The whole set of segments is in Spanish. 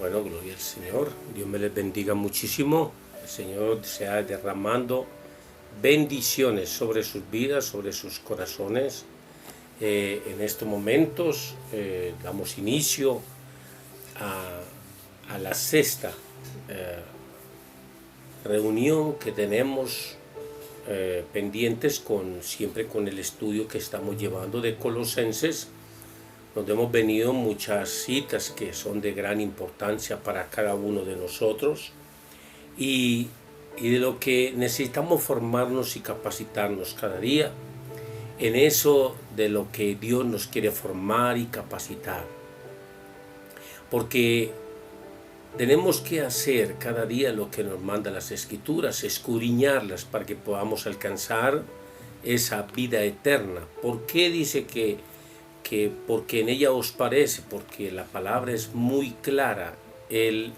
Bueno, gloria al Señor. Dios me les bendiga muchísimo. El Señor sea derramando bendiciones sobre sus vidas, sobre sus corazones. En estos momentos damos inicio a la sexta reunión que tenemos pendientes siempre con el estudio que estamos llevando de Colosenses, donde hemos venido muchas citas que son de gran importancia para cada uno de nosotros y de lo que necesitamos formarnos y capacitarnos cada día en eso de lo que Dios nos quiere formar y capacitar, porque tenemos que hacer cada día lo que nos manda las Escrituras, escudriñarlas para que podamos alcanzar esa vida eterna. ¿Por qué dice que porque en ella os parece? Porque la palabra es muy clara. En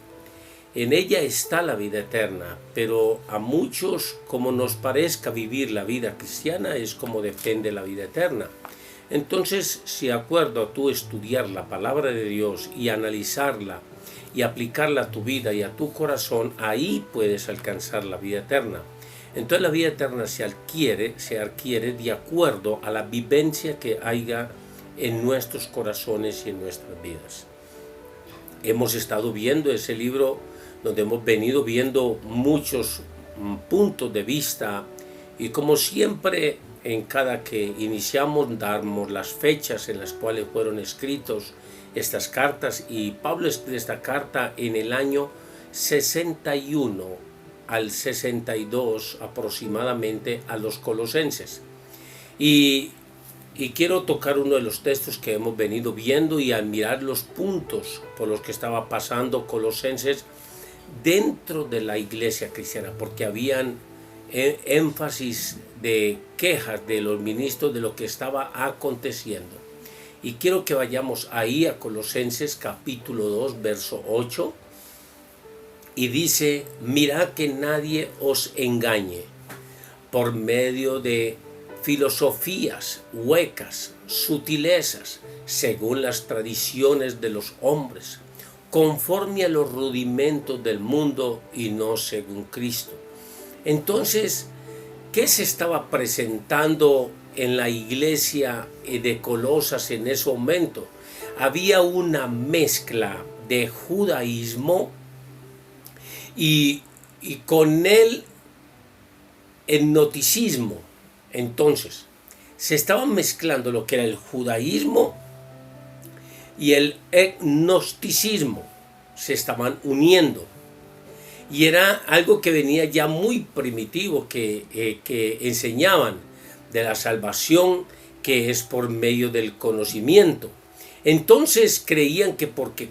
ella está la vida eterna, pero a muchos, como nos parezca vivir la vida cristiana, es como depende la vida eterna. Entonces, si de acuerdo a tú estudiar la palabra de Dios y analizarla y aplicarla a tu vida y a tu corazón, ahí puedes alcanzar la vida eterna. Entonces la vida eterna se adquiere de acuerdo a la vivencia que haya en nuestros corazones y en nuestras vidas. Hemos estado viendo ese libro donde hemos venido viendo muchos puntos de vista, y como siempre en cada que iniciamos damos las fechas en las cuales fueron escritos estas cartas, y Pablo escribe esta carta en el año 61 al 62 aproximadamente a los colosenses, y quiero tocar uno de los textos que hemos venido viendo y admirar los puntos por los que estaba pasando Colosenses dentro de la iglesia cristiana, porque habían énfasis de quejas de los ministros de lo que estaba aconteciendo. Y quiero que vayamos ahí a Colosenses capítulo 2, verso 8, y dice: mirad que nadie os engañe por medio de filosofías huecas, sutilezas, según las tradiciones de los hombres, conforme a los rudimentos del mundo y no según Cristo. Entonces, ¿qué se estaba presentando en la iglesia de Colosas en ese momento? Había una mezcla de judaísmo y con el gnosticismo. Entonces, se estaban mezclando lo que era el judaísmo y el gnosticismo, se estaban uniendo. Y era algo que venía ya muy primitivo, que enseñaban de la salvación, que es por medio del conocimiento. Entonces creían que porque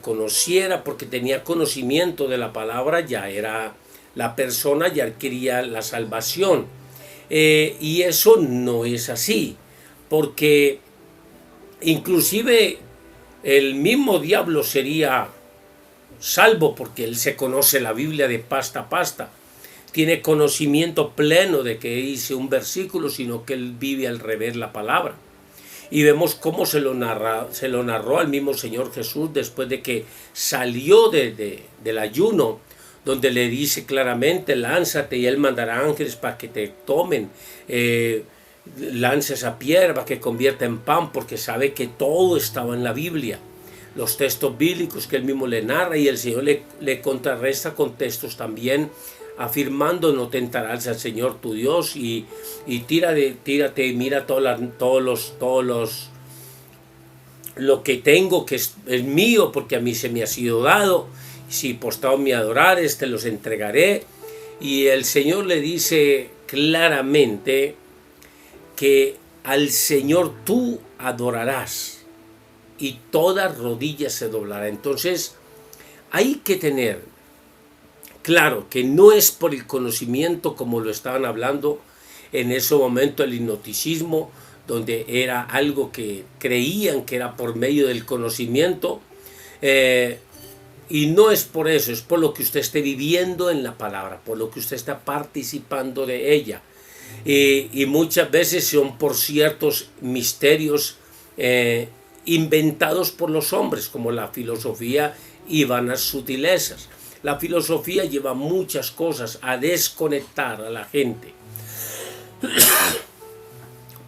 tenía conocimiento de la palabra, ya era la persona, ya adquiría la salvación. Y eso no es así, porque inclusive el mismo diablo sería salvo, porque él se conoce la Biblia de pasta a pasta, tiene conocimiento pleno de que dice un versículo, sino que él vive al revés la palabra. Y vemos cómo se lo narró al mismo Señor Jesús después de que salió del ayuno, donde le dice claramente: lánzate y él mandará ángeles para que te tomen, lanza esa piedra para que convierta en pan, porque sabe que todo estaba en la Biblia, los textos bíblicos que él mismo le narra, y el Señor le contrarresta con textos también afirmando: no tentarás al Señor tu Dios, y tírate y mira lo que tengo, que es mío, porque a mí se me ha sido dado. Si postrado me adorares, te los entregaré. Y el Señor le dice claramente que al Señor tú adorarás y toda rodilla se doblará. Entonces hay que tener claro que no es por el conocimiento, como lo estaban hablando en ese momento el gnosticismo, donde era algo que creían que era por medio del conocimiento, y no es por eso, es por lo que usted esté viviendo en la palabra, por lo que usted está participando de ella. Y muchas veces son por ciertos misterios inventados por los hombres, como la filosofía y vanas sutilezas. La filosofía lleva muchas cosas a desconectar a la gente.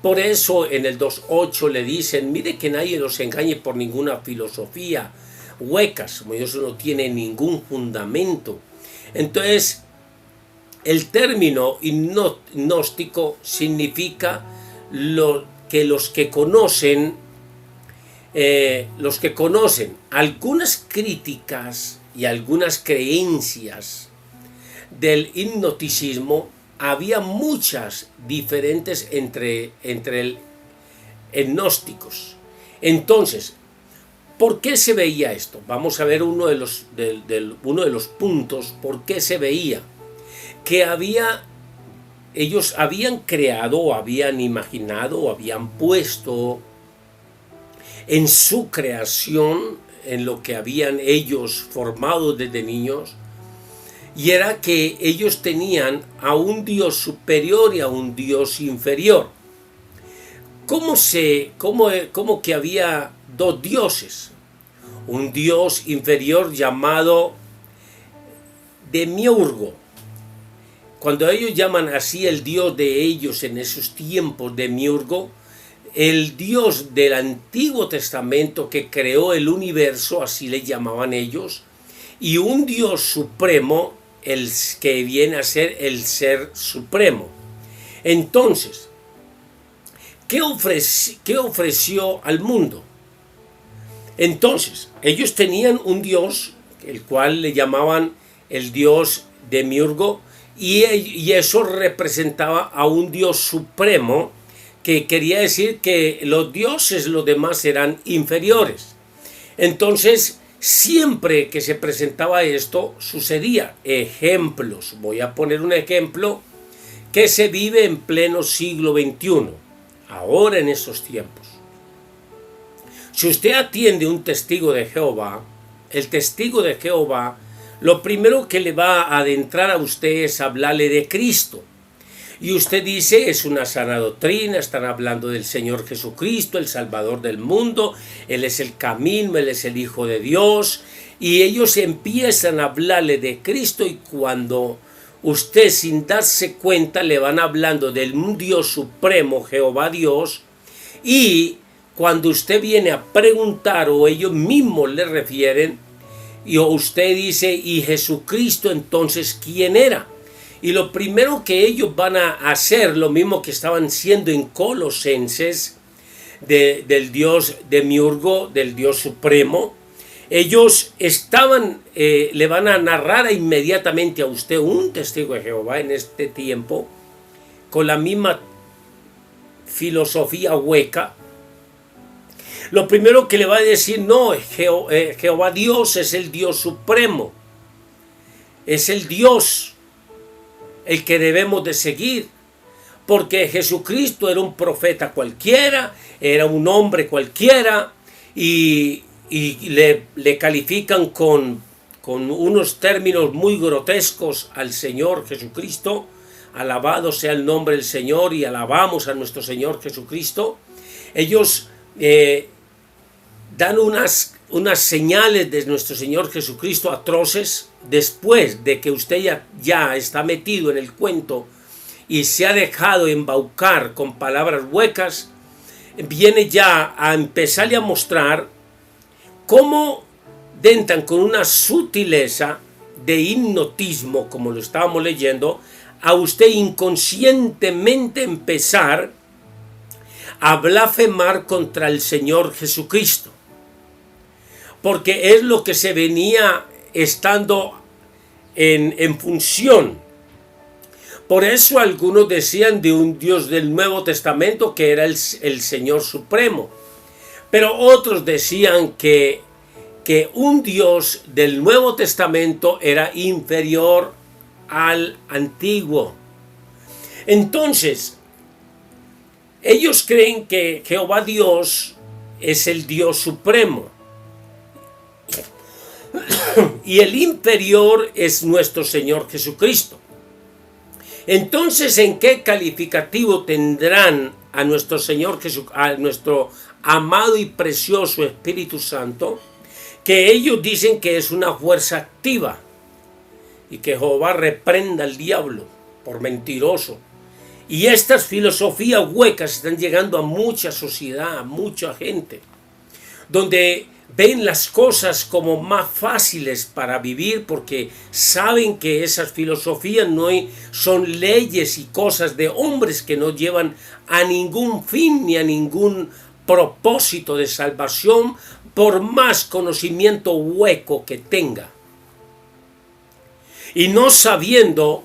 Por eso en el 2.8 le dicen, mire que nadie los engañe por ninguna filosofía huecas, como eso no tiene ningún fundamento. Entonces, el término gnóstico significa que los que conocen algunas críticas y algunas creencias del gnosticismo. Había muchas diferentes entre gnósticos. Entonces, ¿por qué se veía esto? Vamos a ver uno de los puntos. ¿Por qué se veía? Que ellos habían creado, o habían imaginado, o habían puesto en su creación, en lo que habían ellos formado desde niños, y era que ellos tenían a un Dios superior y a un Dios inferior. ¿Cómo que había dos dioses? Un Dios inferior llamado Demiurgo. Cuando ellos llaman así el Dios de ellos en esos tiempos, Demiurgo, el Dios del Antiguo Testamento que creó el universo, así le llamaban ellos, y un Dios supremo, el que viene a ser el Ser Supremo. Entonces, ¿qué ofreció al mundo? Entonces, ellos tenían un Dios, el cual le llamaban el Dios Demiurgo, y eso representaba a un Dios supremo, que quería decir que los dioses, los demás, eran inferiores. Entonces, siempre que se presentaba esto, sucedía. Ejemplos. Voy a poner un ejemplo que se vive en pleno siglo XXI, ahora en estos tiempos. Si usted atiende un testigo de Jehová, el testigo de Jehová, lo primero que le va a adentrar a usted es hablarle de Cristo. Y usted dice, es una sana doctrina, están hablando del Señor Jesucristo, el Salvador del mundo, Él es el camino, Él es el Hijo de Dios, y ellos empiezan a hablarle de Cristo, y cuando usted sin darse cuenta le van hablando del Dios supremo, Jehová Dios, y cuando usted viene a preguntar o ellos mismos le refieren, y usted dice, ¿y Jesucristo entonces quién era? Y lo primero que ellos van a hacer, lo mismo que estaban siendo en Colosenses, del Dios Demiurgo, del Dios Supremo, ellos le van a narrar inmediatamente a usted un testigo de Jehová en este tiempo, con la misma filosofía hueca. Lo primero que le va a decir, no, Jehová Dios es el Dios Supremo, es el Dios el que debemos de seguir, porque Jesucristo era un profeta cualquiera, era un hombre cualquiera, y le califican con unos términos muy grotescos al Señor Jesucristo. Alabado sea el nombre del Señor, y alabamos a nuestro Señor Jesucristo. Ellos dan unas señales de nuestro Señor Jesucristo atroces. Después de que usted ya está metido en el cuento y se ha dejado embaucar con palabras huecas, viene ya a empezarle a mostrar cómo dentan con una sutileza de hipnotismo, como lo estábamos leyendo, a usted inconscientemente empezar a blasfemar contra el Señor Jesucristo, porque es lo que se venía estando en función. Por eso algunos decían de un Dios del Nuevo Testamento que era el Señor Supremo, pero otros decían que un Dios del Nuevo Testamento era inferior al Antiguo. Entonces, ellos creen que Jehová Dios es el Dios Supremo, y el inferior es nuestro Señor Jesucristo. Entonces, ¿en qué calificativo tendrán a nuestro Señor Jesucristo, a nuestro amado y precioso Espíritu Santo? que ellos dicen que es una fuerza activa y que Jehová reprenda al diablo por mentiroso. Y estas filosofías huecas están llegando a mucha sociedad, a mucha gente, donde ven las cosas como más fáciles para vivir porque saben que esas filosofías son leyes y cosas de hombres que no llevan a ningún fin ni a ningún propósito de salvación, por más conocimiento hueco que tenga. Y no sabiendo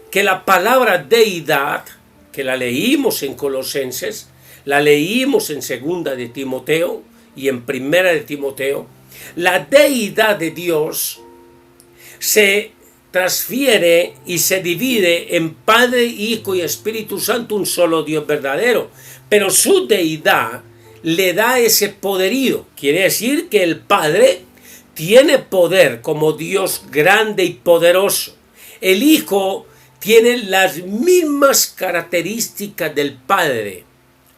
que la palabra deidad, que la leímos en Colosenses, la leímos en Segunda de Timoteo y en Primera de Timoteo, la deidad de Dios se transfiere y se divide en Padre, Hijo y Espíritu Santo, un solo Dios verdadero. Pero su deidad le da ese poderío. Quiere decir que el Padre tiene poder como Dios grande y poderoso. El Hijo tiene las mismas características del Padre,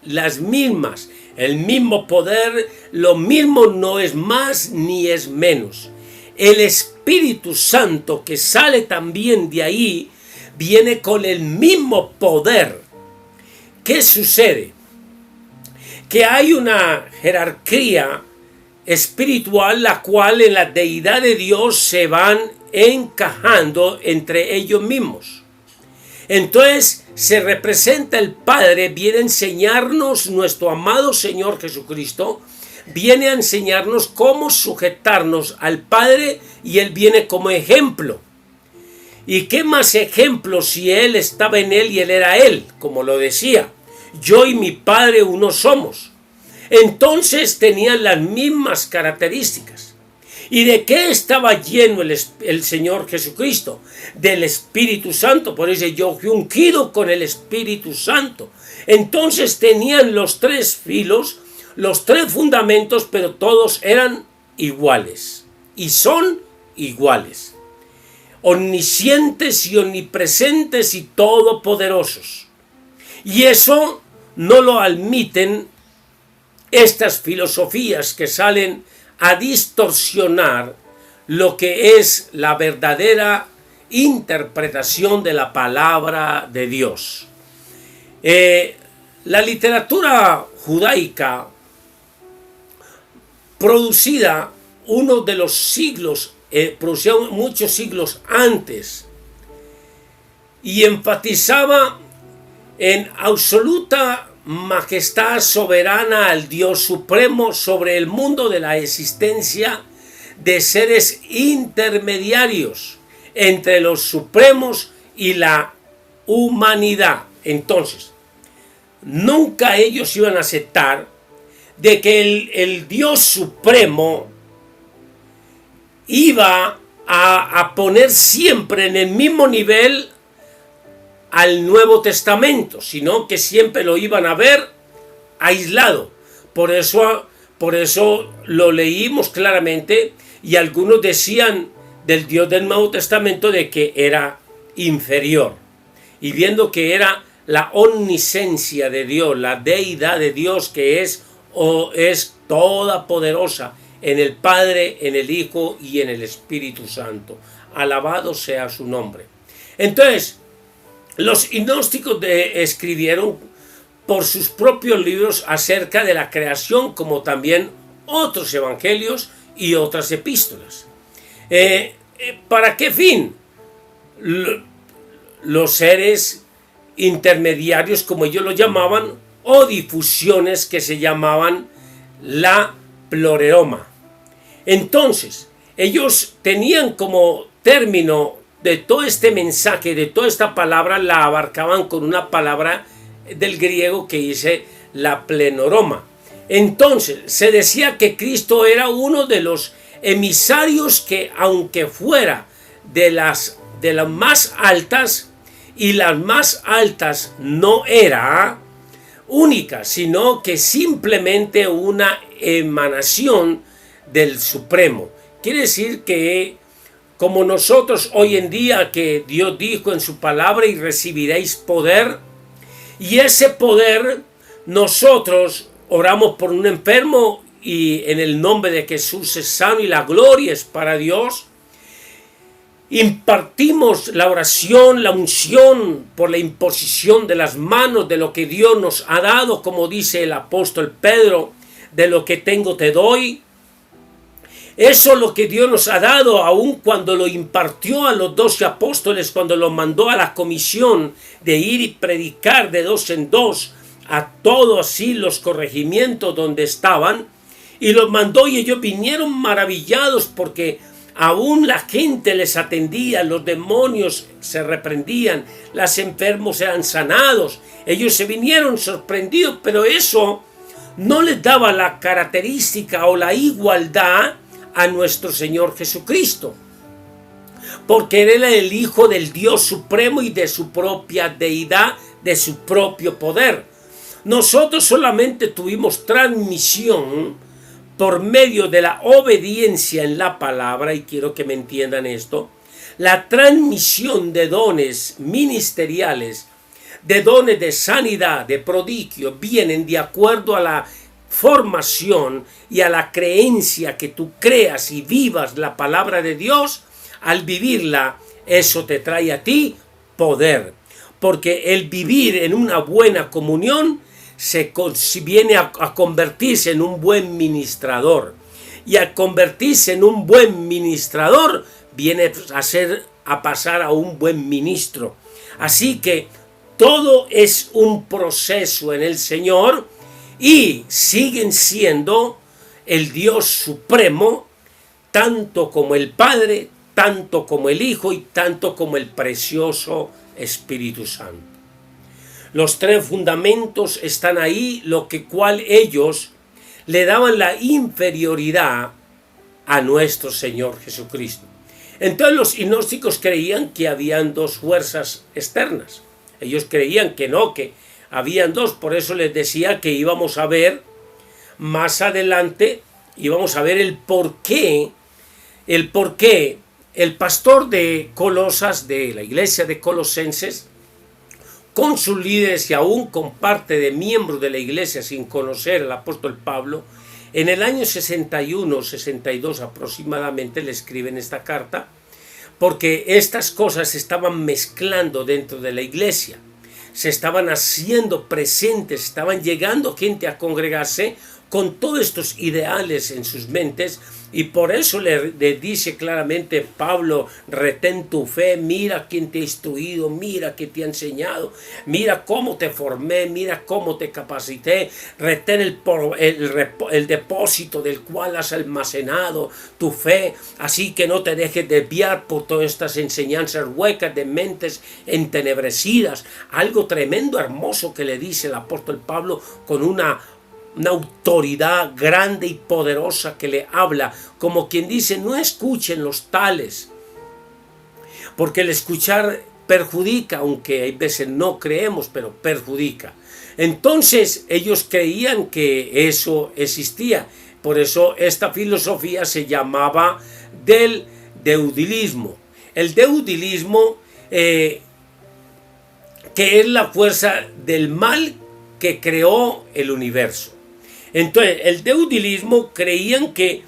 las mismas, el mismo poder, lo mismo, no es más ni es menos. El Espíritu Santo, que sale también de ahí, viene con el mismo poder. ¿Qué sucede? Que hay una jerarquía espiritual, la cual en la deidad de Dios se van encajando entre ellos mismos. Entonces se representa el Padre, viene a enseñarnos, nuestro amado Señor Jesucristo, viene a enseñarnos cómo sujetarnos al Padre, y Él viene como ejemplo. ¿Y qué más ejemplo si Él estaba en Él y Él era Él? Como lo decía, yo y mi Padre uno somos. Entonces tenían las mismas características. ¿Y de qué estaba lleno el Señor Jesucristo? Del Espíritu Santo. Por eso yo fui ungido con el Espíritu Santo. Entonces tenían los tres filos, los tres fundamentos, pero todos eran iguales. Y son iguales. Omniscientes y omnipresentes y todopoderosos. Y eso no lo admiten estas filosofías que salen a distorsionar lo que es la verdadera interpretación de la palabra de Dios. La literatura judaica, producida uno de los siglos, producida muchos siglos antes, y enfatizaba en absoluta majestad soberana al Dios supremo sobre el mundo de la existencia de seres intermediarios entre los supremos y la humanidad. Entonces, nunca ellos iban a aceptar de que el Dios supremo iba a poner siempre en el mismo nivel al Nuevo Testamento, sino que siempre lo iban a ver aislado. Por eso lo leímos claramente, y algunos decían del Dios del Nuevo Testamento de que era inferior. Y viendo que era la omnisciencia de Dios, la deidad de Dios, que es toda poderosa en el Padre, en el Hijo y en el Espíritu Santo. Alabado sea su nombre. Entonces, los gnósticos escribieron por sus propios libros acerca de la creación, como también otros evangelios y otras epístolas. ¿Para qué fin? Los seres intermediarios, como ellos lo llamaban, o difusiones que se llamaban la pleroma. Entonces, ellos tenían como término de todo este mensaje, de toda esta palabra, la abarcaban con una palabra del griego que dice la plenoroma. Entonces, se decía que Cristo era uno de los emisarios que, aunque fuera de las más altas, y las más altas no era única, sino que simplemente una emanación del Supremo. Quiere decir que, como nosotros hoy en día, que Dios dijo en su palabra, y recibiréis poder, y ese poder, nosotros oramos por un enfermo y en el nombre de Jesús es sano y la gloria es para Dios. Impartimos la oración, la unción por la imposición de las manos de lo que Dios nos ha dado, como dice el apóstol Pedro, de lo que tengo te doy. Eso es lo que Dios nos ha dado, aun cuando lo impartió a los 12 apóstoles, cuando los mandó a la comisión de ir y predicar de 2 en 2 a todos así los corregimientos donde estaban, y los mandó y ellos vinieron maravillados porque aún la gente les atendía, los demonios se reprendían, los enfermos eran sanados. Ellos se vinieron sorprendidos, pero eso no les daba la característica o la igualdad a nuestro Señor Jesucristo, porque Él era el Hijo del Dios Supremo y de su propia deidad, de su propio poder. Nosotros solamente tuvimos transmisión por medio de la obediencia en la palabra, y quiero que me entiendan esto, la transmisión de dones ministeriales, de dones de sanidad, de prodigio, vienen de acuerdo a la formación y a la creencia que tú creas y vivas la palabra de Dios. Al vivirla, eso te trae a ti poder, porque el vivir en una buena comunión viene a convertirse en un buen ministrador, y al convertirse en un buen ministrador viene a pasar a un buen ministro. Así que todo es un proceso en el Señor, y siguen siendo el Dios supremo, tanto como el Padre, tanto como el Hijo y tanto como el precioso Espíritu Santo. Los tres fundamentos están ahí, lo que cual ellos le daban la inferioridad a nuestro Señor Jesucristo. Entonces los gnósticos creían que habían dos fuerzas externas. Ellos creían que no, que habían dos. Por eso les decía que íbamos a ver más adelante, íbamos a ver el por qué el pastor de Colosas, de la iglesia de Colosenses, con sus líderes y aún con parte de miembros de la iglesia sin conocer al apóstol Pablo, en el año 61, 62 aproximadamente le escriben esta carta, porque estas cosas se estaban mezclando dentro de la iglesia, se estaban haciendo presentes, estaban llegando gente a congregarse con todos estos ideales en sus mentes, y por eso le dice claramente Pablo: retén tu fe, mira quién te ha instruido, mira qué te ha enseñado, mira cómo te formé, mira cómo te capacité, retén el depósito del cual has almacenado tu fe, así que no te dejes desviar por todas estas enseñanzas huecas de mentes entenebrecidas. Algo tremendo, hermoso que le dice el apóstol Pablo con una autoridad grande y poderosa, que le habla como quien dice: no escuchen los tales, porque el escuchar perjudica, aunque hay veces no creemos, pero perjudica. Entonces ellos creían que eso existía, por eso esta filosofía se llamaba del deudilismo. El deudilismo, que es la fuerza del mal que creó el universo. Entonces, el deudilismo creían que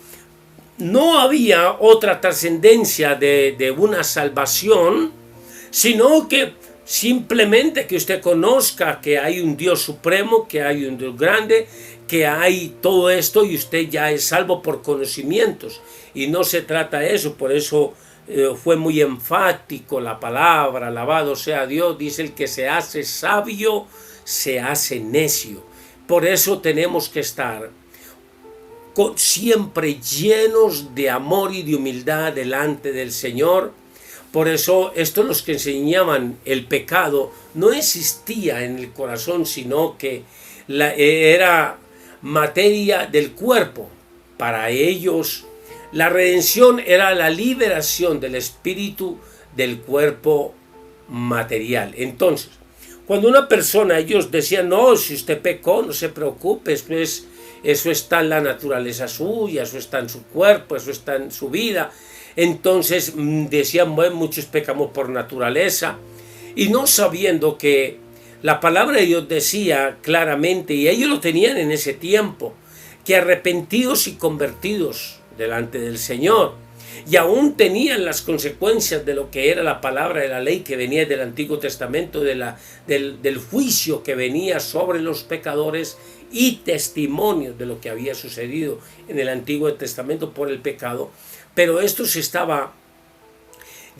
no había otra trascendencia de una salvación, sino que simplemente que usted conozca que hay un Dios supremo, que hay un Dios grande, que hay todo esto, y usted ya es salvo por conocimientos. Y no se trata de eso. Por eso fue muy enfático la palabra: alabado sea Dios. Dice: el que se hace sabio se hace necio. Por eso tenemos que estar siempre llenos de amor y de humildad delante del Señor. Por eso estos, los que enseñaban el pecado, no existía en el corazón, sino que era materia del cuerpo. Para ellos la redención era la liberación del espíritu del cuerpo material. Entonces, cuando una persona, ellos decían: no, si usted pecó, no se preocupe, pues eso está en la naturaleza suya, eso está en su cuerpo, eso está en su vida. Entonces decían: bueno, muchos pecamos por naturaleza, y no sabiendo que la palabra de Dios decía claramente, y ellos lo tenían en ese tiempo, que arrepentidos y convertidos delante del Señor, y aún tenían las consecuencias de lo que era la palabra de la ley que venía del Antiguo Testamento, del juicio que venía sobre los pecadores y testimonios de lo que había sucedido en el Antiguo Testamento por el pecado. Pero esto se estaba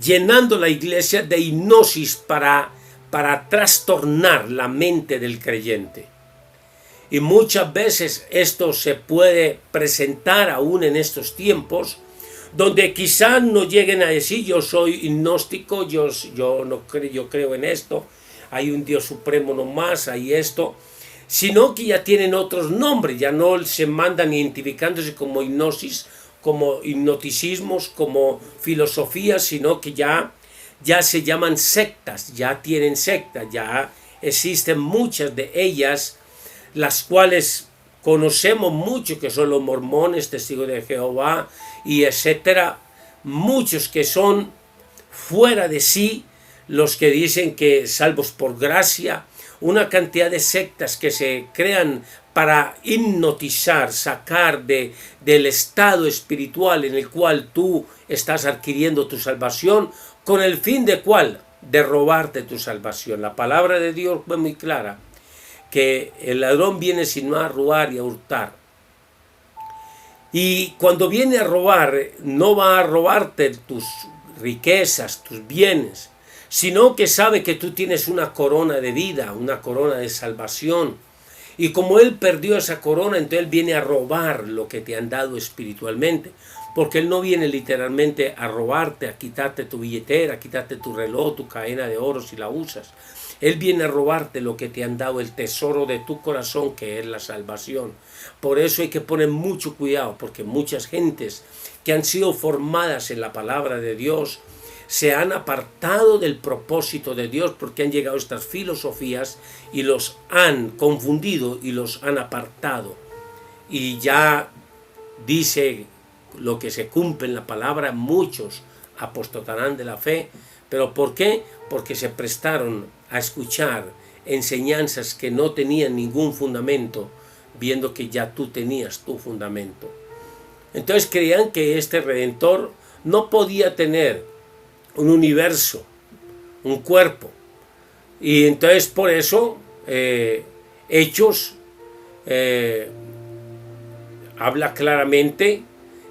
llenando la iglesia de hipnosis para trastornar la mente del creyente. Y muchas veces esto se puede presentar aún en estos tiempos, donde quizás no lleguen a decir yo soy gnóstico, yo creo en esto, hay un Dios supremo nomás, hay esto, sino que ya tienen otros nombres, ya no se mandan identificándose como hipnosis, como hipnoticismos, como filosofías, sino que ya se llaman sectas, ya tienen sectas, ya existen muchas de ellas, las cuales conocemos mucho, que son los mormones, testigos de Jehová y etcétera, muchos que son fuera de sí, los que dicen que salvos por gracia, una cantidad de sectas que se crean para hipnotizar, sacar del estado espiritual en el cual tú estás adquiriendo tu salvación, con el fin de cuál, de robarte tu salvación. La palabra de Dios fue muy clara, que el ladrón viene sino a robar y a hurtar. Y cuando viene a robar, no va a robarte tus riquezas, tus bienes, sino que sabe que tú tienes una corona de vida, una corona de salvación. Y como él perdió esa corona, entonces él viene a robar lo que te han dado espiritualmente. Porque él no viene literalmente a robarte, a quitarte tu billetera, a quitarte tu reloj, tu cadena de oro si la usas. Él viene a robarte lo que te han dado, el tesoro de tu corazón, que es la salvación. Por eso hay que poner mucho cuidado, porque muchas gentes que han sido formadas en la palabra de Dios se han apartado del propósito de Dios, porque han llegado estas filosofías y los han confundido y los han apartado. Y ya dice lo que se cumple en la palabra, muchos apostatarán de la fe. ¿Pero por qué? Porque se prestaron a escuchar enseñanzas que no tenían ningún fundamento, viendo que ya tú tenías tu fundamento. Entonces creían que este Redentor no podía tener un universo, un cuerpo. Y entonces por eso Hechos habla claramente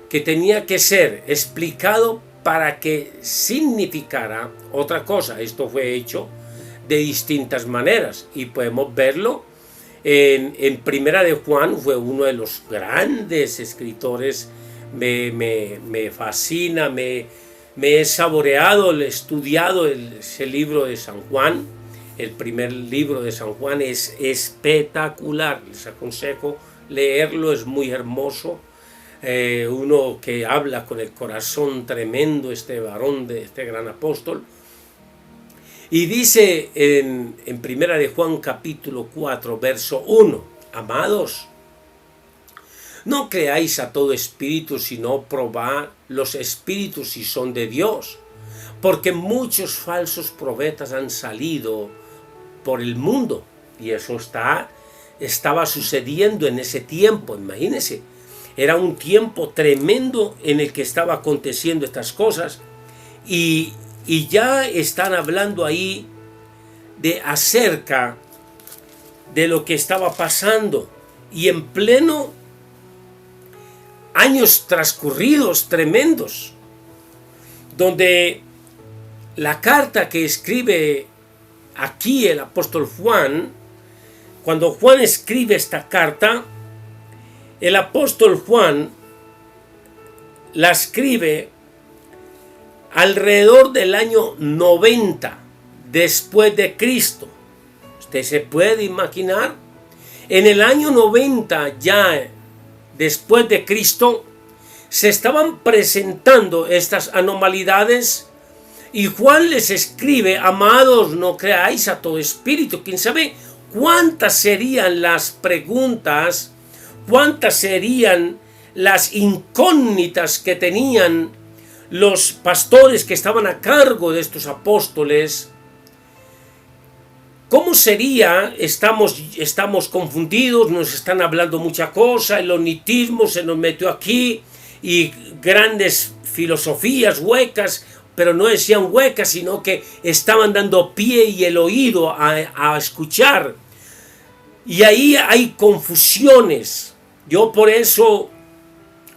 que tenía que ser explicado para que significara otra cosa. Esto fue hecho de distintas maneras y podemos verlo en Primera de Juan. Fue uno de los grandes escritores. Me fascina, me he saboreado, he estudiado ese libro de San Juan. El primer libro de San Juan es espectacular, les aconsejo leerlo, es muy hermoso. Uno que habla con el corazón tremendo, este varón, de este gran apóstol. Y dice en Primera de Juan capítulo 4 verso 1: amados, no creáis a todo espíritu, sino probad los espíritus si son de Dios, porque muchos falsos profetas han salido por el mundo. Y eso estaba sucediendo en ese tiempo, imagínense. Era un tiempo tremendo en el que estaba aconteciendo estas cosas, y ya están hablando ahí acerca de lo que estaba pasando, y en pleno años transcurridos tremendos, donde la carta que escribe aquí el apóstol Juan, cuando Juan escribe esta carta, el apóstol Juan la escribe alrededor del año 90 después de Cristo. Usted se puede imaginar, en el año 90 ya después de Cristo se estaban presentando estas anomalidades, y Juan les escribe: amados, no creáis a todo espíritu. ¿Quién sabe cuántas serían las preguntas? ¿Cuántas serían las incógnitas que tenían los pastores que estaban a cargo de estos apóstoles ¿Cómo sería? Estamos confundidos, nos están hablando mucha cosa, el onitismo se nos metió aquí y grandes filosofías huecas, pero no decían huecas, sino que estaban dando pie y el oído a escuchar. Y ahí hay confusiones. Yo por eso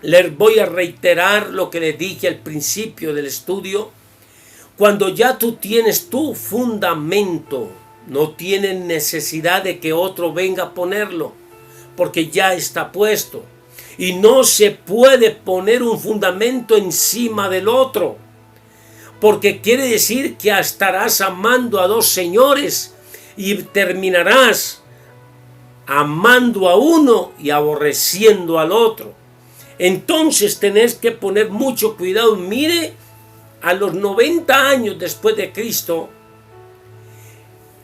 les voy a reiterar lo que les dije al principio del estudio. Cuando ya tú tienes tu fundamento, no tienes necesidad de que otro venga a ponerlo, porque ya está puesto. Y no se puede poner un fundamento encima del otro, porque quiere decir que estarás amando a dos señores y terminarás amando a uno y aborreciendo al otro. Entonces tenés que poner mucho cuidado. Mire, a los 90 años después de Cristo,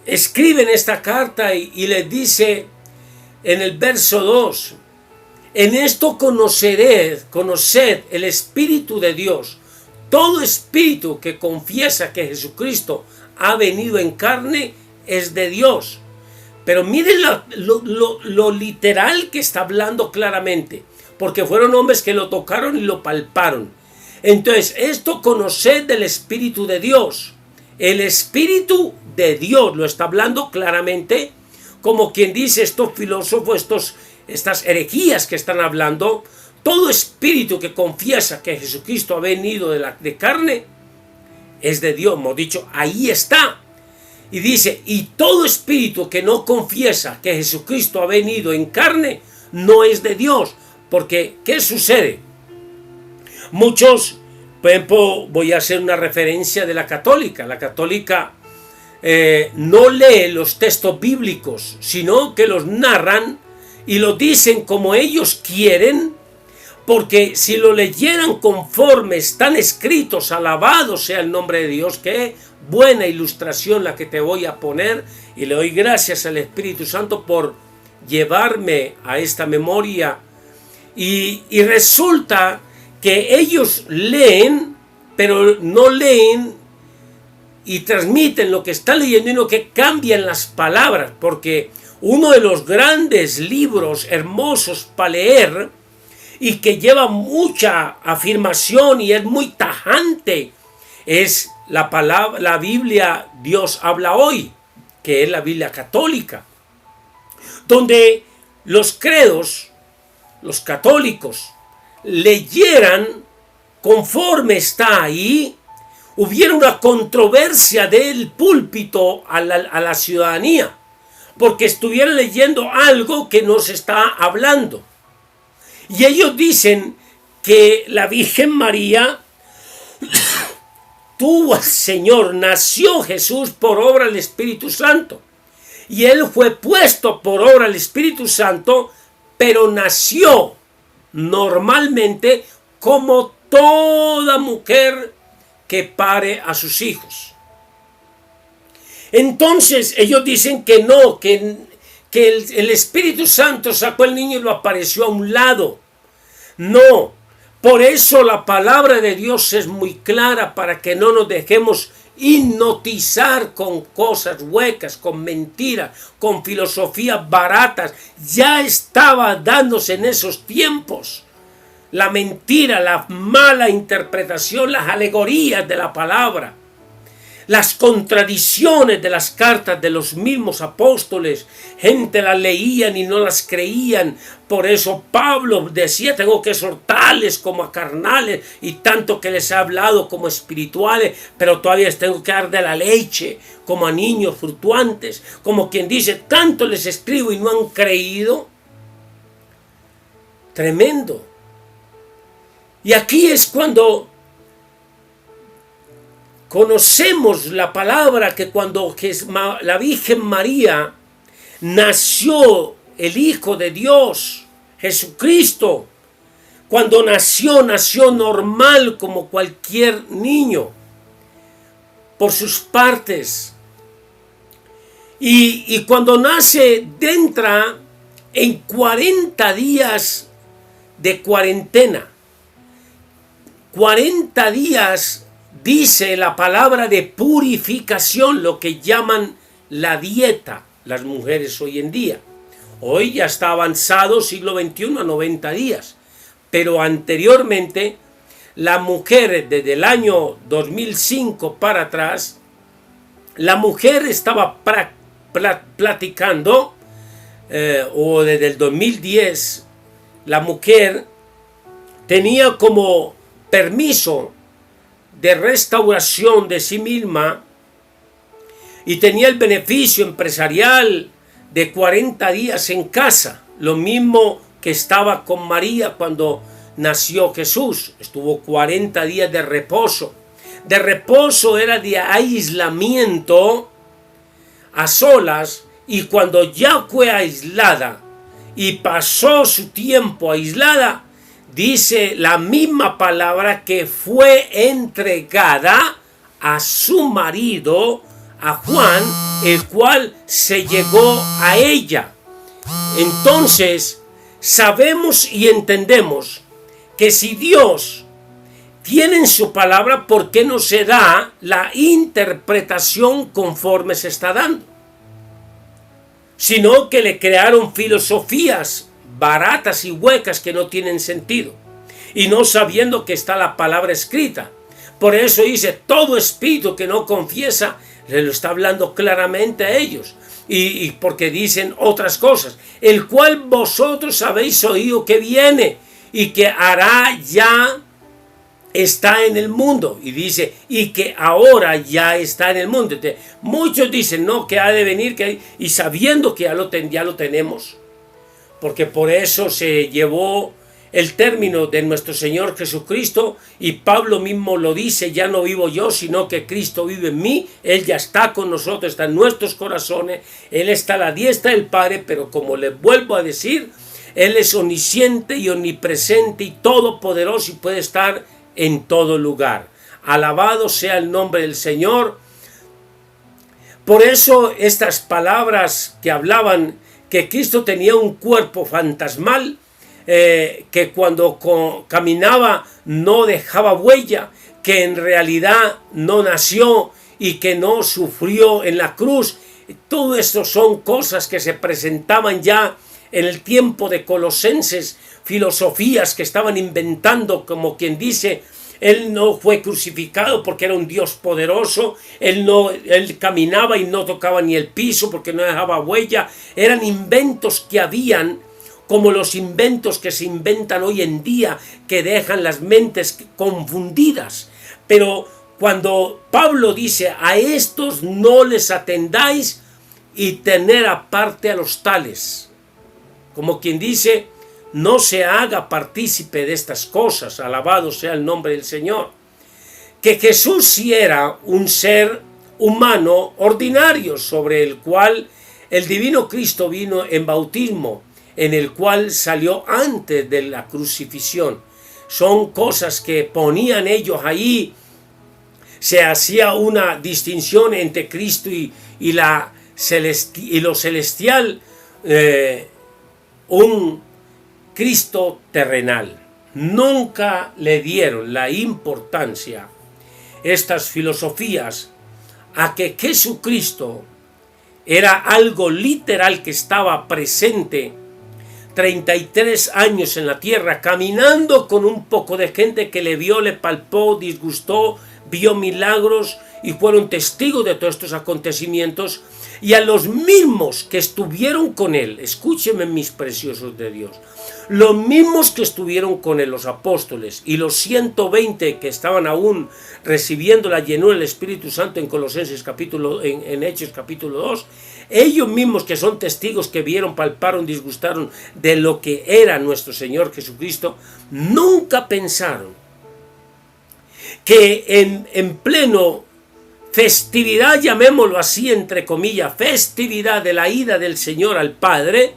escriben esta carta y les dice en el verso 2, en esto conoced el Espíritu de Dios. Todo espíritu que confiesa que Jesucristo ha venido en carne es de Dios. Pero miren lo literal que está hablando claramente, porque fueron hombres que lo tocaron y lo palparon. Entonces, esto conoced del Espíritu de Dios. El Espíritu de Dios lo está hablando claramente, como quien dice estos filósofos, estas herejías que están hablando. Todo espíritu que confiesa que Jesucristo ha venido de carne es de Dios. Hemos dicho, ahí está. Y dice, y todo espíritu que no confiesa que Jesucristo ha venido en carne no es de Dios. Porque, ¿qué sucede? Muchos, por ejemplo, voy a hacer una referencia de la católica. La católica no lee los textos bíblicos, sino que los narran y lo dicen como ellos quieren, porque si lo leyeran conforme están escritos, alabado sea el nombre de Dios. Qué buena ilustración la que te voy a poner, y le doy gracias al Espíritu Santo por llevarme a esta memoria. Y resulta que ellos leen, pero no leen y transmiten lo que están leyendo, sino que cambian las palabras, porque uno de los grandes libros hermosos para leer y que lleva mucha afirmación y es muy tajante es la Biblia Dios habla hoy, que es la Biblia católica, donde los credos, los católicos, leyeran conforme está ahí. Hubiera una controversia del púlpito a la ciudadanía, porque estuvieran leyendo algo que nos está hablando. Y ellos dicen que la Virgen María tuvo al Señor, nació Jesús por obra del Espíritu Santo. Y Él fue puesto por obra del Espíritu Santo, pero nació normalmente como toda mujer que pare a sus hijos. Entonces ellos dicen que no, que el Espíritu Santo sacó al niño y lo apareció a un lado. No, por eso la palabra de Dios es muy clara, para que no nos dejemos hipnotizar con cosas huecas, con mentiras, con filosofías baratas. Ya estaba dándose en esos tiempos la mentira, la mala interpretación, las alegorías de la palabra, las contradicciones de las cartas de los mismos apóstoles. Gente las leían y no las creían. Por eso Pablo decía, tengo que exhortarles como a carnales, y tanto que les he hablado como espirituales, pero todavía les tengo que dar de la leche como a niños fluctuantes. Como quien dice, tanto les escribo y no han creído. Tremendo. Y aquí es cuando conocemos la palabra, que cuando la Virgen María nació el Hijo de Dios, Jesucristo, cuando nació normal como cualquier niño, por sus partes. Y cuando nace, entra en 40 días de cuarentena. 40 días, dice la palabra, de purificación, lo que llaman la dieta las mujeres hoy en día. Hoy ya está avanzado siglo XXI a 90 días, pero anteriormente la mujer, desde el año 2005 para atrás, la mujer estaba platicando, o desde el 2010, la mujer tenía como permiso de restauración de sí misma y tenía el beneficio empresarial de 40 días en casa, lo mismo que estaba con María cuando nació Jesús. Estuvo 40 días de reposo. De reposo era de aislamiento, a solas, y cuando ya fue aislada y pasó su tiempo aislada, dice la misma palabra que fue entregada a su marido, a Juan, el cual se llegó a ella. Entonces, sabemos y entendemos que si Dios tiene en su palabra, ¿por qué no se da la interpretación conforme se está dando? Sino que le crearon filosofías baratas y huecas que no tienen sentido, y no sabiendo que está la palabra escrita. Por eso dice, todo espíritu que no confiesa, le lo está hablando claramente a ellos, y porque dicen otras cosas, el cual vosotros habéis oído que viene y que hará, ya está en el mundo, y dice, y que ahora ya está en el mundo. Entonces, muchos dicen, no, que ha de venir, y sabiendo que ya lo tenemos, porque por eso se llevó el término de nuestro Señor Jesucristo, y Pablo mismo lo dice, ya no vivo yo, sino que Cristo vive en mí. Él ya está con nosotros, está en nuestros corazones, Él está a la diestra del Padre, pero como les vuelvo a decir, Él es omnisciente y omnipresente y todopoderoso, y puede estar en todo lugar. Alabado sea el nombre del Señor. Por eso estas palabras que hablaban que Cristo tenía un cuerpo fantasmal, que cuando caminaba no dejaba huella, que en realidad no nació y que no sufrió en la cruz. Todo esto son cosas que se presentaban ya en el tiempo de Colosenses, filosofías que estaban inventando, como quien dice, Él no fue crucificado porque era un Dios poderoso, Él caminaba y no tocaba ni el piso porque no dejaba huella. Eran inventos que habían, como los inventos que se inventan hoy en día, que dejan las mentes confundidas. Pero cuando Pablo dice, a estos no les atendáis y tener aparte a los tales, como quien dice, no se haga partícipe de estas cosas, alabado sea el nombre del Señor. Que Jesús sí era un ser humano ordinario, sobre el cual el divino Cristo vino en bautismo, en el cual salió antes de la crucifixión. Son cosas que ponían ellos ahí. Se hacía una distinción entre Cristo y lo celestial, un Cristo terrenal. Nunca le dieron la importancia estas filosofías a que Jesucristo era algo literal que estaba presente 33 años en la tierra, caminando con un poco de gente que le vio, le palpó, disgustó, vio milagros y fueron testigos de todos estos acontecimientos. Y a los mismos que estuvieron con él, escúchenme mis preciosos de Dios, los mismos que estuvieron con él, los apóstoles, y los 120 que estaban aún recibiendo la llenura del Espíritu Santo en Colosenses en Hechos capítulo 2, ellos mismos que son testigos, que vieron, palparon, disgustaron de lo que era nuestro Señor Jesucristo, nunca pensaron que en pleno festividad, llamémoslo así entre comillas, festividad de la ida del Señor al Padre,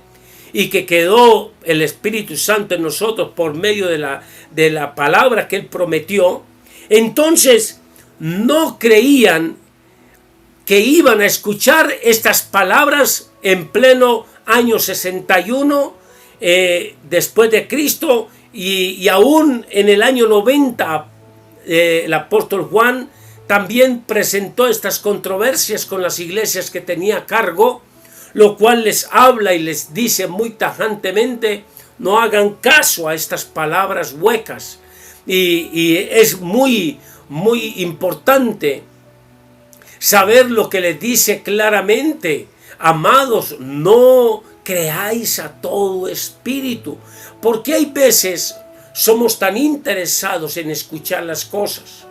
y que quedó el Espíritu Santo en nosotros por medio de la palabra que Él prometió, entonces no creían que iban a escuchar estas palabras en pleno año 61 después de Cristo, y aún en el año 90 el apóstol Juan también presentó estas controversias con las iglesias que tenía a cargo, lo cual les habla y les dice muy tajantemente: no hagan caso a estas palabras huecas. Y es muy importante saber lo que les dice claramente: amados, no creáis a todo espíritu, porque hay veces somos tan interesados en escuchar las cosas.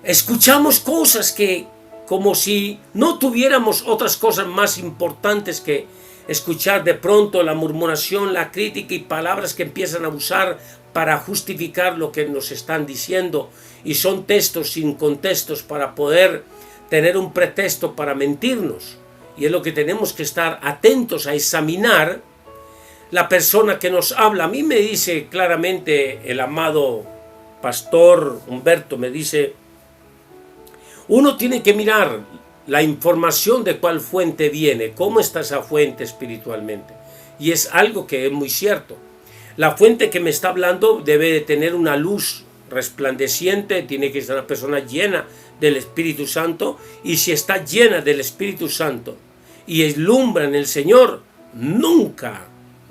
Escuchamos cosas que como si no tuviéramos otras cosas más importantes que escuchar. De pronto la murmuración, la crítica y palabras que empiezan a usar para justificar lo que nos están diciendo, y son textos sin contextos para poder tener un pretexto para mentirnos. Y es lo que tenemos que estar atentos a examinar. La persona que nos habla, a mí me dice claramente el amado pastor Humberto, me dice: uno tiene que mirar la información de cuál fuente viene, cómo está esa fuente espiritualmente. Y es algo que es muy cierto. La fuente que me está hablando debe de tener una luz resplandeciente, tiene que ser una persona llena del Espíritu Santo, y si está llena del Espíritu Santo y alumbra en el Señor, nunca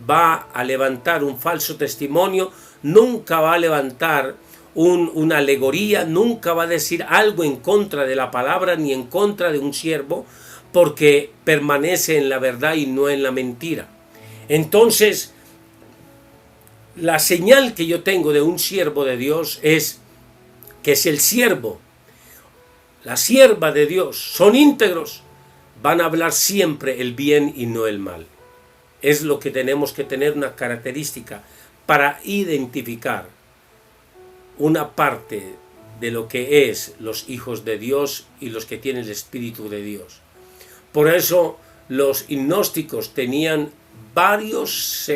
va a levantar un falso testimonio, nunca va a levantar una alegoría, nunca va a decir algo en contra de la palabra ni en contra de un siervo, porque permanece en la verdad y no en la mentira. Entonces, la señal que yo tengo de un siervo de Dios es que si el siervo, la sierva de Dios son íntegros, van a hablar siempre el bien y no el mal. Es lo que tenemos que tener, una característica para identificar una parte de lo que es los hijos de Dios y los que tienen el Espíritu de Dios. Por eso los gnósticos tenían varios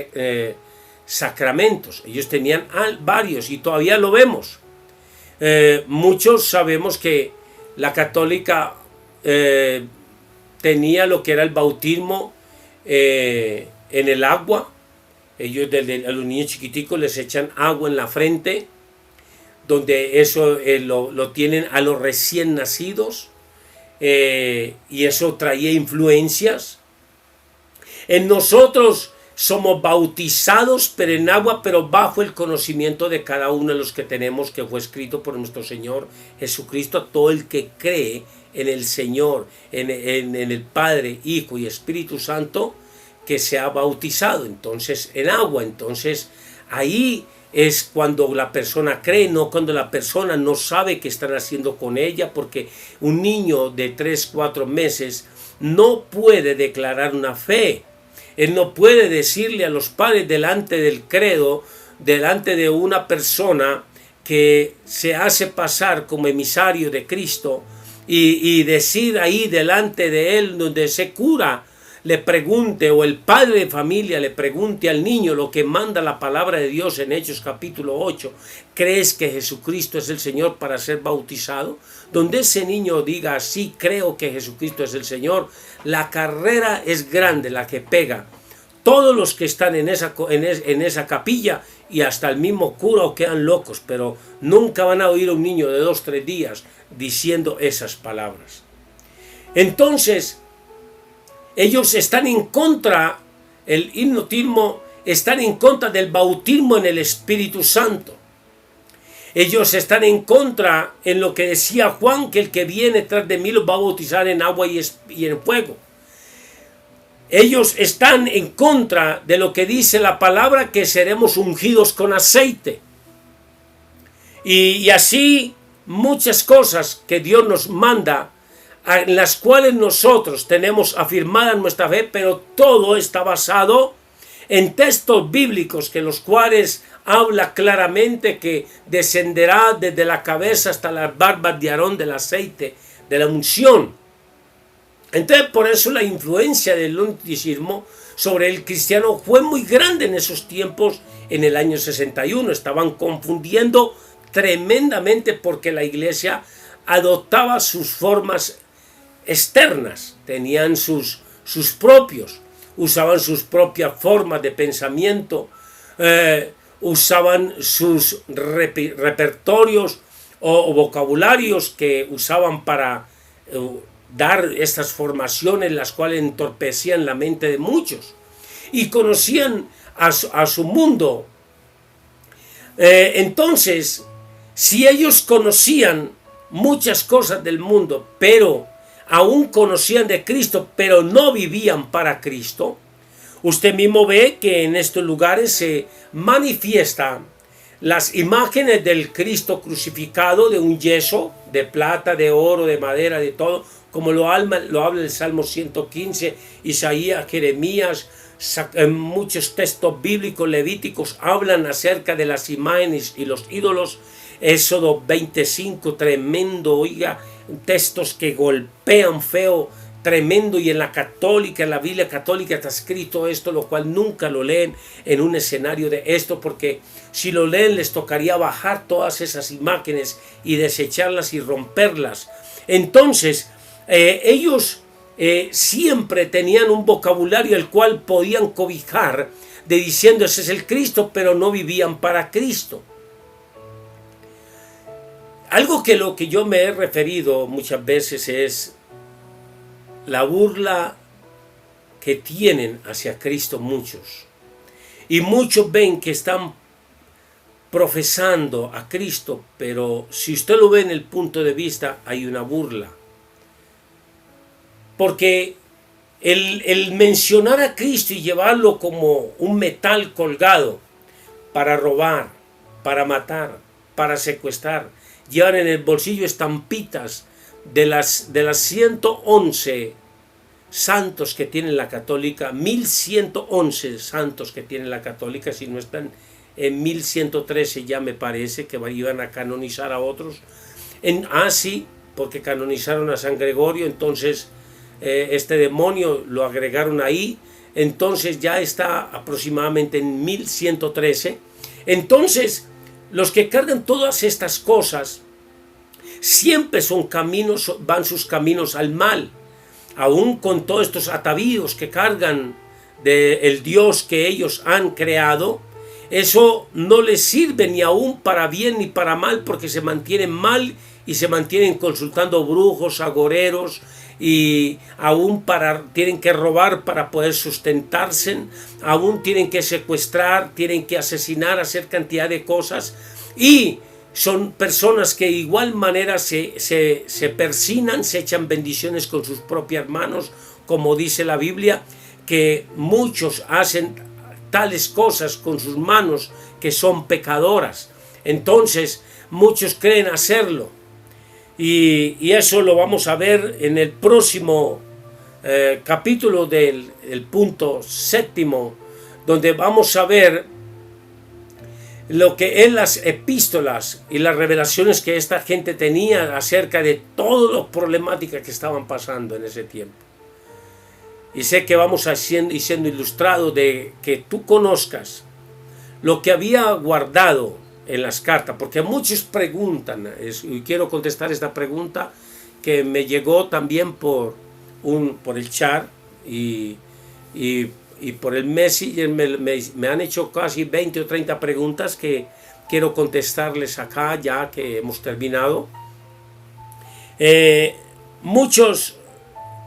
sacramentos. Ellos tenían varios y todavía lo vemos. Muchos sabemos que la católica tenía lo que era el bautismo en el agua. Ellos a los niños chiquiticos les echan agua en la frente, donde eso lo tienen a los recién nacidos, y eso traía influencias. En nosotros somos bautizados pero en agua, pero bajo el conocimiento de cada uno de los que tenemos, que fue escrito por nuestro Señor Jesucristo, a todo el que cree en el Señor, en el Padre, Hijo y Espíritu Santo, que se ha bautizado entonces en agua. Entonces ahí es cuando la persona cree, no cuando la persona no sabe qué están haciendo con ella, porque un niño de 3-4 meses no puede declarar una fe. Él no puede decirle a los padres delante del credo, delante de una persona que se hace pasar como emisario de Cristo, y decir ahí delante de él, donde se cura, le pregunte, o el padre de familia le pregunte al niño lo que manda la palabra de Dios en Hechos capítulo 8, ¿crees que Jesucristo es el Señor para ser bautizado? Donde ese niño diga, sí, creo que Jesucristo es el Señor, la carrera es grande, la que pega. Todos los que están en esa capilla y hasta el mismo cura quedan locos, pero nunca van a oír a un niño de 2-3 días diciendo esas palabras. Entonces, ellos están en contra, el hipnotismo, están en contra del bautismo en el Espíritu Santo. Ellos están en contra en lo que decía Juan, que el que viene tras de mí los va a bautizar en agua y en fuego. Ellos están en contra de lo que dice la palabra, que seremos ungidos con aceite. Y así muchas cosas que Dios nos manda, en las cuales nosotros tenemos afirmada nuestra fe, pero todo está basado en textos bíblicos, que los cuales habla claramente que descenderá desde la cabeza hasta las barbas de Aarón del aceite, de la unción. Entonces, por eso la influencia del gnosticismo sobre el cristiano fue muy grande en esos tiempos, en el año 61. Estaban confundiendo tremendamente, porque la iglesia adoptaba sus formas externas, tenían sus propios, usaban sus propias formas de pensamiento, usaban sus repertorios o vocabularios que usaban para dar estas formaciones, las cuales entorpecían la mente de muchos, y conocían a su mundo. Entonces, si ellos conocían muchas cosas del mundo, pero aún conocían de Cristo, pero no vivían para Cristo, usted mismo ve que en estos lugares se manifiestan las imágenes del Cristo crucificado, de un yeso, de plata, de oro, de madera, de todo, como lo habla el Salmo 115, Isaías, Jeremías, muchos textos bíblicos levíticos hablan acerca de las imágenes y los ídolos. Éxodo 25, tremendo, oiga, textos que golpean feo, tremendo, y en la católica, en la Biblia católica está escrito esto, lo cual nunca lo leen en un escenario de esto, porque si lo leen les tocaría bajar todas esas imágenes y desecharlas y romperlas. Entonces, ellos siempre tenían un vocabulario el cual podían cobijar, de diciendo ese es el Cristo, pero no vivían para Cristo. Algo que lo que yo me he referido muchas veces es la burla que tienen hacia Cristo muchos. Y muchos ven que están profesando a Cristo, pero si usted lo ve en el punto de vista, hay una burla. Porque el mencionar a Cristo y llevarlo como un metal colgado para robar, para matar, para secuestrar, llevan en el bolsillo estampitas de las 111 santos que tiene la católica, 1111 santos que tiene la católica, si no están en 1113 ya me parece que iban a canonizar a otros. Sí, porque canonizaron a San Gregorio, entonces este demonio lo agregaron ahí, entonces ya está aproximadamente en 1113. Entonces, los que cargan todas estas cosas siempre son caminos, van sus caminos al mal, aún con todos estos atavíos que cargan del Dios que ellos han creado. Eso no les sirve ni aún para bien ni para mal, porque se mantienen mal y se mantienen consultando brujos, agoreros, y aún tienen que robar para poder sustentarse, aún tienen que secuestrar, tienen que asesinar, hacer cantidad de cosas, y son personas que de igual manera se persignan, se echan bendiciones con sus propias manos, como dice la Biblia, que muchos hacen tales cosas con sus manos que son pecadoras. Entonces muchos creen hacerlo, y eso lo vamos a ver en el próximo capítulo del punto 7, donde vamos a ver lo que es las epístolas y las revelaciones que esta gente tenía acerca de todas las problemáticas que estaban pasando en ese tiempo. Y sé que vamos siendo ilustrado de que tú conozcas lo que había guardado en las cartas, porque muchos preguntan, y quiero contestar esta pregunta que me llegó también por el chat y por el Messenger. Me han hecho casi 20 o 30 preguntas que quiero contestarles acá ya que hemos terminado. Muchos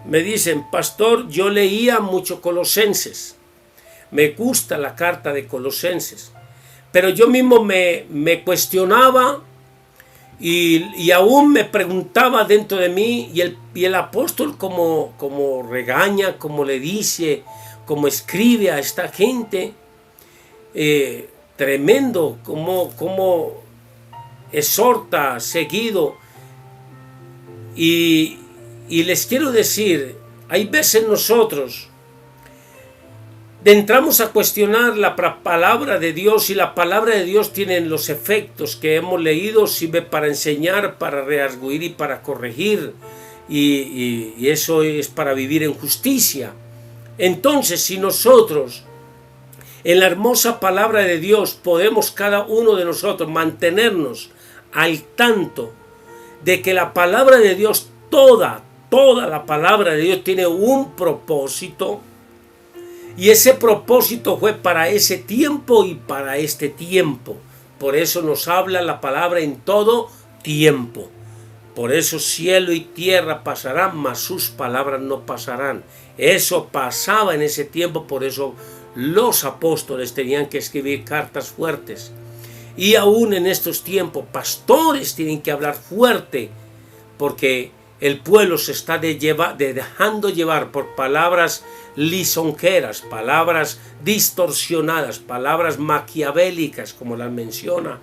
me dicen: pastor, yo leía mucho Colosenses, me gusta la carta de Colosenses, pero yo mismo me cuestionaba y aún me preguntaba dentro de mí, y el apóstol como regaña, como le dice, como escribe a esta gente, tremendo, como exhorta seguido. Y les quiero decir, hay veces nosotros entramos a cuestionar la palabra de Dios, y la palabra de Dios tiene los efectos que hemos leído, sirve para enseñar, para redarguir y para corregir, y eso es para vivir en justicia. Entonces, si nosotros en la hermosa palabra de Dios podemos cada uno de nosotros mantenernos al tanto de que la palabra de Dios, toda la palabra de Dios tiene un propósito, Y ese propósito fue para ese tiempo y para este tiempo. Por eso nos habla la palabra en todo tiempo. Por eso cielo y tierra pasarán, mas sus palabras no pasarán. Eso pasaba en ese tiempo, por eso los apóstoles tenían que escribir cartas fuertes. Y aún en estos tiempos, pastores tienen que hablar fuerte, porque el pueblo se está dejando llevar por palabras lisonjeras, palabras distorsionadas, palabras maquiavélicas, como las menciona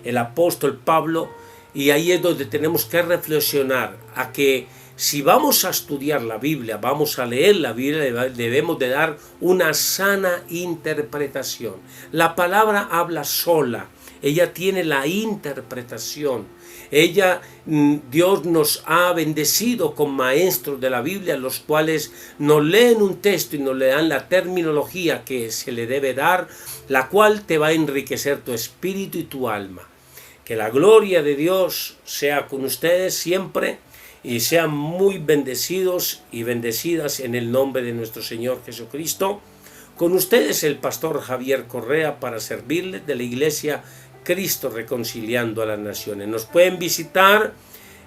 el apóstol Pablo. Y ahí es donde tenemos que reflexionar a que si vamos a estudiar la Biblia, vamos a leer la Biblia, debemos de dar una sana interpretación. La palabra habla sola, ella tiene la interpretación. Dios nos ha bendecido con maestros de la Biblia, los cuales nos leen un texto y nos le dan la terminología que se le debe dar, la cual te va a enriquecer tu espíritu y tu alma. Que la gloria de Dios sea con ustedes siempre y sean muy bendecidos y bendecidas en el nombre de nuestro Señor Jesucristo. Con ustedes el pastor Javier Correa para servirles de la iglesia Cristo Reconciliando a las Naciones. Nos pueden visitar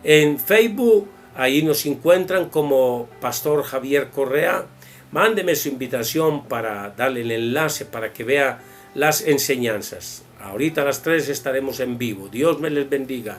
en Facebook, ahí nos encuentran como Pastor Javier Correa. Mándeme su invitación para darle el enlace para que vea las enseñanzas. Ahorita a las 3 estaremos en vivo. Dios me les bendiga.